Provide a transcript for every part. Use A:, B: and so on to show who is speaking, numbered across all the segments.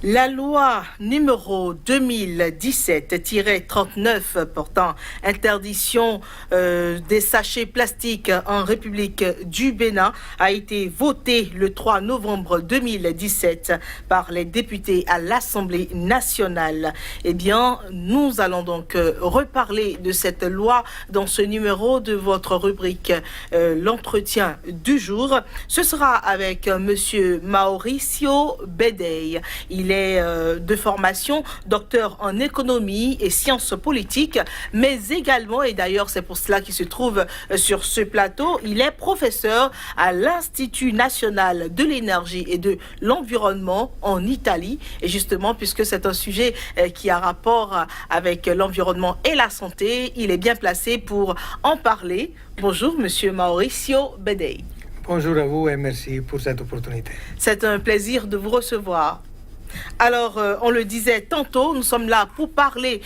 A: La loi numéro 2017-39 portant interdiction des sachets plastiques en République du Bénin a été votée le 3 novembre 2017 par les députés à l'Assemblée nationale. Eh bien, nous allons donc reparler de cette loi dans ce numéro de votre rubrique l'entretien du jour. Ce sera avec monsieur Mauricio Bedei. Il est de formation docteur en économie et sciences politiques, mais également, et d'ailleurs c'est pour cela qu'il se trouve sur ce plateau, il est professeur à l'Institut national de l'énergie et de l'environnement en Italie. Et justement, puisque c'est un sujet qui a rapport avec l'environnement et la santé, il est bien placé pour en parler. Bonjour, monsieur Mauricio Bedei.
B: Bonjour à vous et merci pour cette opportunité.
A: C'est un plaisir de vous recevoir. Alors, on le disait tantôt, nous sommes là pour parler,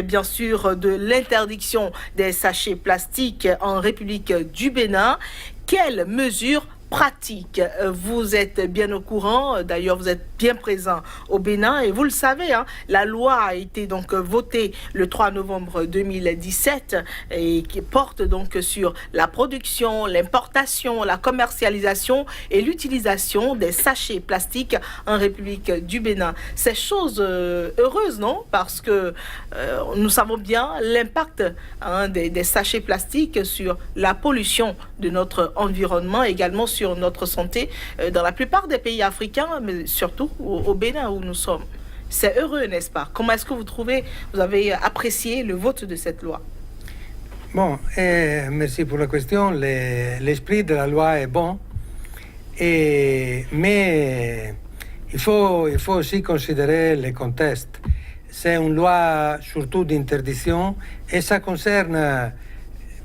A: bien sûr, de l'interdiction des sachets plastiques en République du Bénin. Quelles mesures pratiques? Vous êtes bien au courant, d'ailleurs vous êtes bien présent au Bénin et vous le savez, hein, la loi a été donc votée le 3 novembre 2017 et qui porte donc sur la production, l'importation, la commercialisation et l'utilisation des sachets plastiques en République du Bénin. C'est chose heureuse, non? Parce que nous savons bien l'impact des sachets plastiques sur la pollution de notre environnement, également sur notre santé dans la plupart des pays africains, mais surtout au Bénin où nous sommes. C'est heureux, n'est-ce pas? Comment est-ce que vous avez apprécié le vote de cette loi?
B: Bon, merci pour la question. L'esprit de la loi est bon, mais il faut aussi considérer le contexte. C'est une loi surtout d'interdiction et ça concerne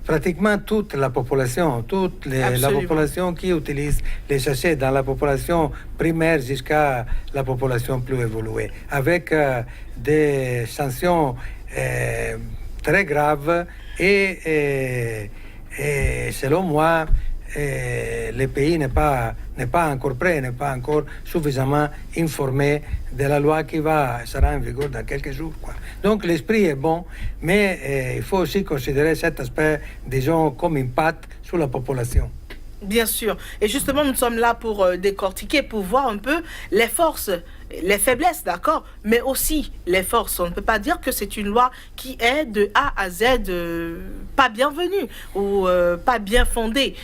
B: pratiquement toute la population, la population qui utilise les sachets, dans la population primaire jusqu'à la population plus évoluée, avec des sanctions très graves et selon moi, le pays n'est pas encore prêt, n'est pas encore suffisamment informé de la loi qui sera en vigueur dans quelques jours, quoi. Donc l'esprit est bon, mais il faut aussi considérer cet aspect, disons, comme impact sur la population.
A: Bien sûr. Et justement, nous sommes là pour décortiquer, pour voir un peu les forces, les faiblesses, d'accord, mais aussi les forces. On ne peut pas dire que c'est une loi qui est de A à Z pas bienvenue ou pas bien fondée.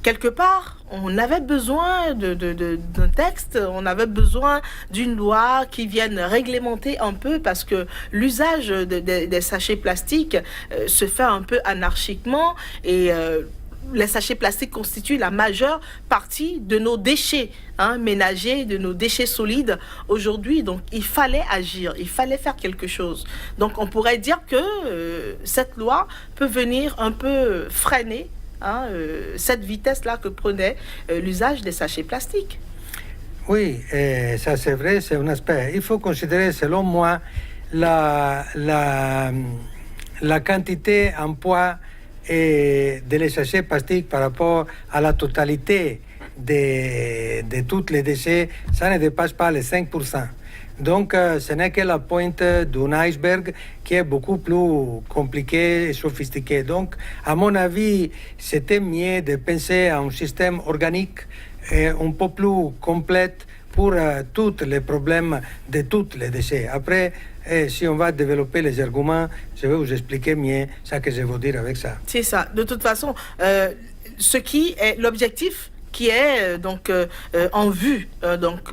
A: Quelque part, on avait besoin d'un texte, on avait besoin d'une loi qui vienne réglementer un peu parce que l'usage des sachets plastiques se fait un peu anarchiquement et les sachets plastiques constituent la majeure partie de nos déchets ménagers, de nos déchets solides aujourd'hui. Donc, il fallait agir, il fallait faire quelque chose. Donc, on pourrait dire que cette loi peut venir un peu freiner cette vitesse-là que prenait l'usage des sachets plastiques.
B: Oui, ça c'est vrai, c'est un aspect. Il faut considérer, selon moi, la quantité en poids de les sachets plastiques par rapport à la totalité de tous les déchets, ça ne dépasse pas les 5%. Donc, ce n'est que la pointe d'un iceberg qui est beaucoup plus compliqué et sophistiqué. Donc, à mon avis, c'était mieux de penser à un système organique un peu plus complet pour tous les problèmes de tous les déchets. Après, si on va développer les arguments, je vais vous expliquer mieux ce que je veux dire avec ça.
A: C'est ça. De toute façon, ce qui est l'objectif qui est donc en vue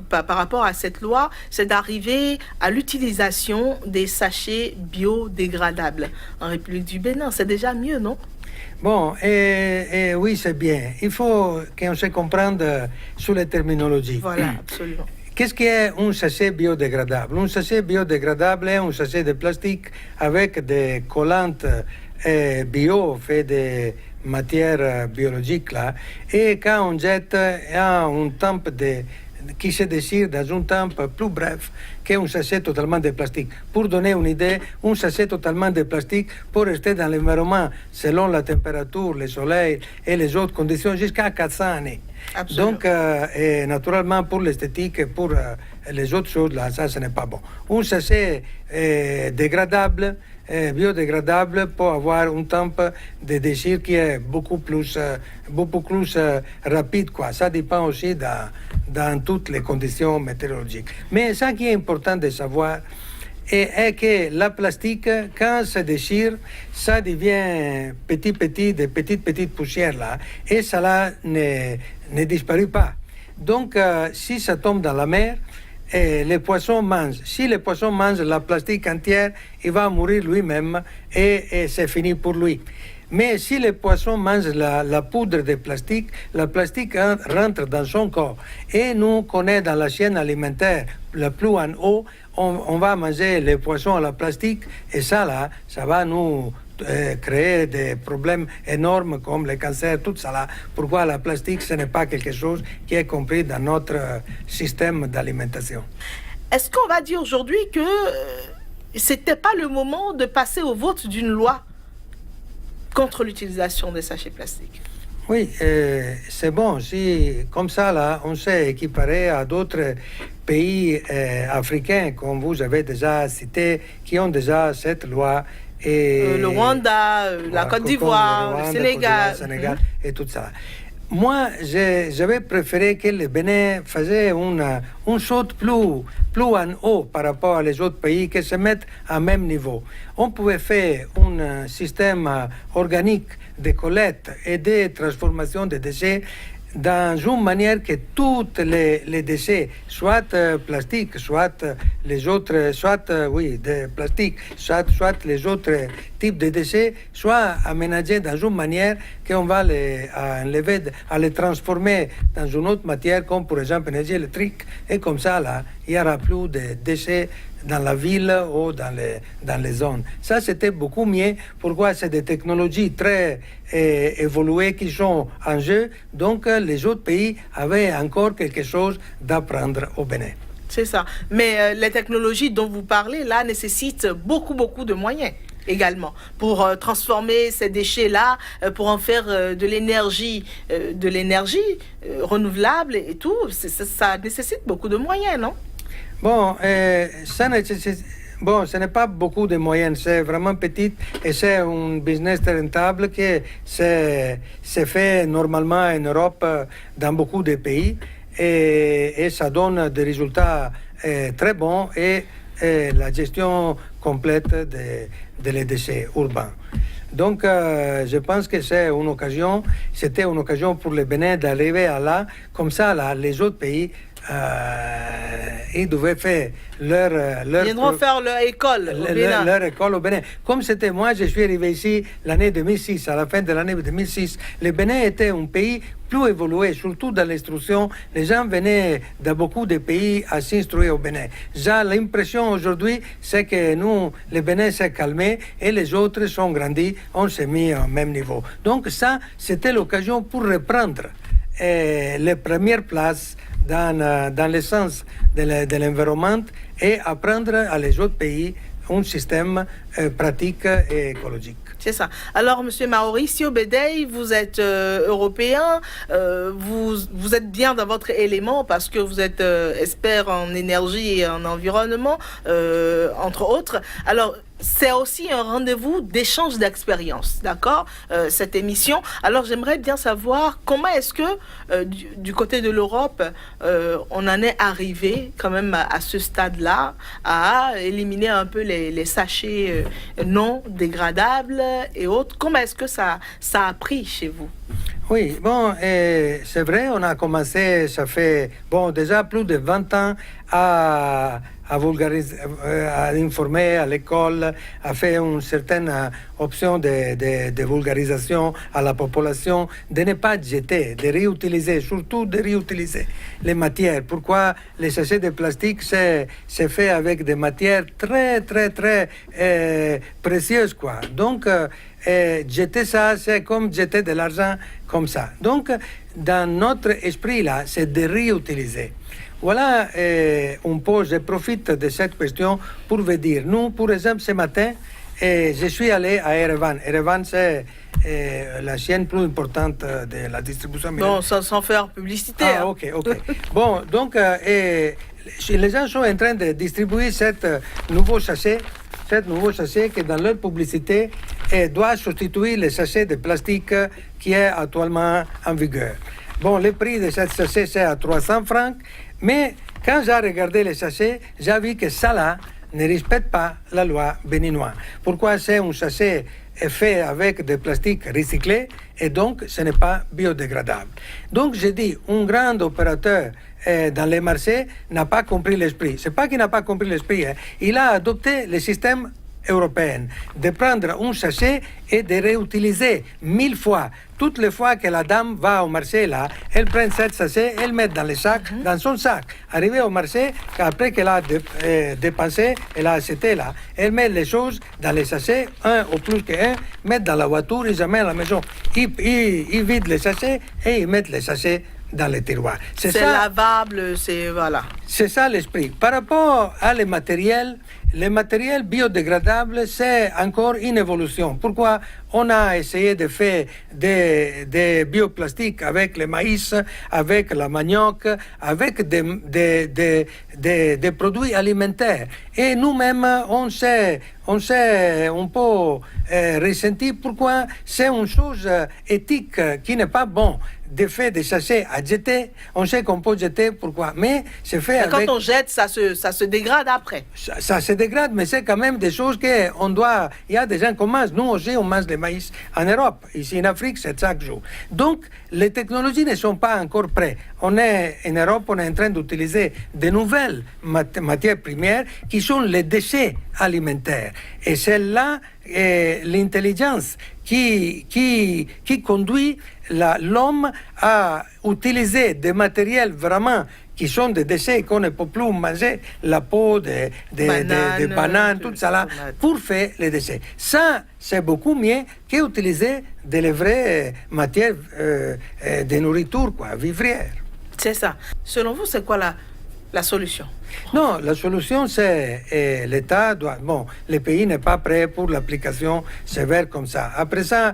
A: par rapport à cette loi, c'est d'arriver à l'utilisation des sachets biodégradables en République du Bénin. C'est déjà mieux, non?
B: Bon, oui, c'est bien. Il faut qu'on se comprenne sur les terminologies.
A: Voilà, absolument.
B: Qu'est-ce qu'est un sachet biodégradable? Un sachet biodégradable est un sachet de plastique avec des collantes bio faits de matière biologique là, et quand on jette à un temps qui se déchire dans un temps plus bref qu'un sachet totalement de plastique. Pour donner une idée, un sachet totalement de plastique peut rester dans l'environnement selon la température, le soleil et les autres conditions jusqu'à 400 années.
A: Absolument.
B: Donc, et naturellement, pour l'esthétique et pour les autres choses, là, ça, ce n'est pas bon. Un sachet dégradable, biodégradable, peut avoir un temps de déchire qui est beaucoup plus rapide, quoi. Ça dépend aussi dans toutes les conditions météorologiques. Mais ça qui est important de savoir est que la plastique, quand ça déchire, ça devient de petites poussières là, et ça là ne disparaît pas. Donc, si ça tombe dans la mer, les poissons mangent. Si les poissons mangent la plastique entière, il va mourir lui-même et c'est fini pour lui. Mais si les poissons mangent la poudre de plastique, la plastique rentre dans son corps. Et nous, qu'on est dans la chaîne alimentaire, le plus en haut, on va manger les poissons à la plastique et ça là, ça va nous créer des problèmes énormes comme le cancer, tout ça là. Pourquoi la plastique, ce n'est pas quelque chose qui est compris dans notre système d'alimentation.
A: Est-ce qu'on va dire aujourd'hui que c'était pas le moment de passer au vote d'une loi contre l'utilisation des sachets plastiques?
B: Oui, c'est bon. Si, comme ça, là, on s'est équiparé à d'autres pays africains, comme vous avez déjà cité, qui ont déjà cette loi. Et,
A: le Rwanda, la Côte d'Ivoire, le Sénégal.
B: Et tout ça. Moi, j'avais préféré que le Bénin faisait une chose plus en haut par rapport aux autres pays, qui se mettent à même niveau. On pouvait faire un système organique de collecte et de transformation des déchets dans une manière que tous les déchets, soit plastiques, soit les autres, de plastique, soit les autres types de déchets, soient aménagés dans une manière qu'on va les enlever, à les transformer dans une autre matière, comme par exemple l'énergie électrique, et comme ça, là, il n'y aura plus de déchets dans la ville ou dans les zones. Ça, c'était beaucoup mieux. Pourquoi? C'est des technologies très évoluées qui sont en jeu. Donc, les autres pays avaient encore quelque chose d'apprendre au Bénin.
A: C'est ça. Mais les technologies dont vous parlez, là, nécessitent beaucoup de moyens également pour transformer ces déchets-là, pour en faire de l'énergie renouvelable et tout. Ça nécessite beaucoup de moyens, non?
B: Bon, ce n'est pas beaucoup de moyens, c'est vraiment petit et c'est un business rentable qui se fait normalement en Europe dans beaucoup de pays et ça donne des résultats très bons et la gestion complète des déchets urbains. Donc, je pense que c'était une occasion pour le Bénin d'arriver à là, comme ça, là, les autres pays, ils devaient faire leur
A: ils viendront faire leur école au Bénin.
B: Leur école au Bénin. Comme c'était moi, je suis arrivé ici l'année 2006, à la fin de l'année 2006. Le Bénin était un pays plus évolué, surtout dans l'instruction. Les gens venaient de beaucoup de pays à s'instruire au Bénin. J'ai l'impression aujourd'hui, c'est que nous, le Bénin s'est calmé et les autres sont grandis, on s'est mis au même niveau. Donc ça, c'était l'occasion pour reprendre les premières places dans le sens de l'environnement et apprendre à les autres pays un système pratique et écologique.
A: C'est ça. Alors, Monsieur Mauricio Bedei, vous êtes européen, vous êtes bien dans votre élément parce que vous êtes expert en énergie et en environnement, entre autres. Alors, c'est aussi un rendez-vous d'échange d'expérience, d'accord, cette émission. Alors, j'aimerais bien savoir comment est-ce que, du côté de l'Europe, on en est arrivé quand même à ce stade-là, à éliminer un peu les sachets non dégradables et autres. Comment est-ce que ça a pris chez vous?
B: Oui, bon, c'est vrai, on a commencé, ça fait, déjà plus de 20 ans à vulgariser, à informer à l'école, à faire une certaine option de vulgarisation à la population, de ne pas jeter, de réutiliser, surtout de réutiliser les matières. Pourquoi les sachets de plastique, c'est fait avec des matières très précieuses, quoi. Donc, jeter ça, c'est comme jeter de l'argent comme ça. Donc, dans notre esprit, là, c'est de réutiliser. Voilà un peu, je profite de cette question pour vous dire, nous, par exemple, ce matin, je suis allé à Erevan. Erevan, c'est la chaîne plus importante de la distribution.
A: Bon, sans faire publicité.
B: Ah, ok. Bon, donc, les gens sont en train de distribuer cette nouveau sachet qui, dans leur publicité, doit substituer le sachet de plastique qui est actuellement en vigueur. Bon, le prix de ce sachet, c'est à 300 francs, mais quand j'ai regardé le sachet, j'ai vu que ça là ne respecte pas la loi béninoise. Pourquoi? C'est un sachet fait avec des plastiques recyclés et donc ce n'est pas biodégradable. Donc j'ai dit, un grand opérateur dans les marchés n'a pas compris l'esprit. C'est pas qu'il n'a pas compris l'esprit, il a adopté le système européen de prendre un sachet et de réutiliser 1000 fois. Toutes les fois que la dame va au marché, là, elle prend cette sachet, elle met dans le sac, dans son sac. Arrivée au marché, après qu'elle a dépensé, elle a acheté là, elle met les choses dans les sachets, un ou plus qu'un, met dans la voiture, ils amènent à la maison. Ils vident les sachets et ils mettent les sachets dans les tiroirs.
A: C'est ça, lavable, c'est voilà.
B: C'est ça l'esprit. Par rapport à les matériels biodégradables, c'est encore une évolution. Pourquoi? On a essayé de faire des bioplastiques avec le maïs, avec la manioc, avec des produits alimentaires. Et nous-mêmes, on s'est un peu ressenti. Pourquoi? C'est une chose éthique qui n'est pas bon de faire des sachets à jeter. On sait qu'on peut jeter, pourquoi? Mais c'est fait avec...
A: Quand on jette, ça se dégrade après.
B: Ça se dégrade, mais c'est quand même des choses qu'on doit... Il y a des gens qui mangent. Nous aussi, on mange le maïs en Europe. Ici en Afrique, c'est chaque jour. Donc, les technologies ne sont pas encore prêtes. En Europe, on est en train d'utiliser de nouvelles matières premières qui sont les déchets alimentaires. Et c'est là l'intelligence qui conduit l'homme à utiliser des matériels vraiment qui sont des déchets qu'on ne peut plus manger, la peau des bananes, tout ça là, pour faire les déchets. Ça, c'est beaucoup mieux qu'utiliser des vraies matières de nourriture, vivrières.
A: C'est ça. Selon vous, c'est quoi la solution?
B: Non, la solution, c'est l'État doit... Bon, le pays n'est pas prêt pour l'application sévère comme ça. Après ça,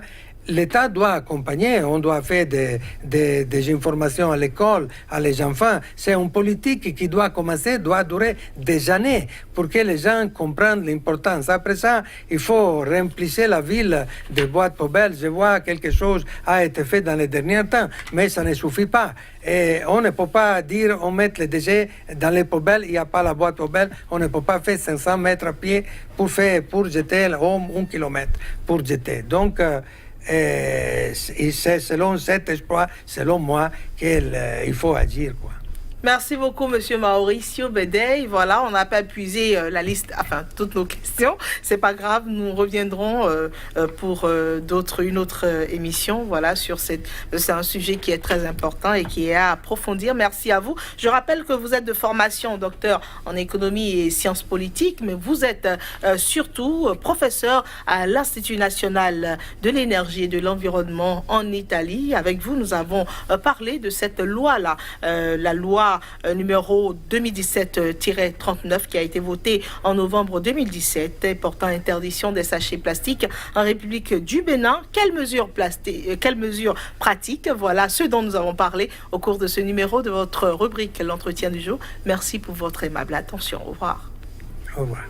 B: l'État doit accompagner, on doit faire des informations à l'école, à les enfants. C'est une politique qui doit commencer, doit durer des années pour que les gens comprennent l'importance. Après ça, il faut remplir la ville de boîtes poubelles. Je vois quelque chose a été fait dans les derniers temps, mais ça ne suffit pas. Et on ne peut pas dire on met les déchets dans les poubelles, il n'y a pas la boîte poubelle, on ne peut pas faire 500 mètres à pied pour jeter, ou 1 kilomètre pour jeter. Donc, c'est selon cet espoir, selon moi, qu'il faut agir, quoi.
A: Merci beaucoup, Monsieur Mauricio Bedey. Voilà, on n'a pas épuisé la liste, enfin, toutes nos questions. C'est pas grave, nous reviendrons pour une autre émission. Voilà, c'est un sujet qui est très important et qui est à approfondir. Merci à vous. Je rappelle que vous êtes de formation docteur en économie et sciences politiques, mais vous êtes surtout professeur à l'Institut national de l'énergie et de l'environnement en Italie. Avec vous, nous avons parlé de cette loi-là, la loi numéro 2017-39 qui a été votée en novembre 2017 portant interdiction des sachets plastiques en République du Bénin. Quelles mesures pratiques? Voilà ce dont nous avons parlé au cours de ce numéro de votre rubrique L'entretien du jour. Merci pour votre aimable attention. Au revoir.
B: Au revoir.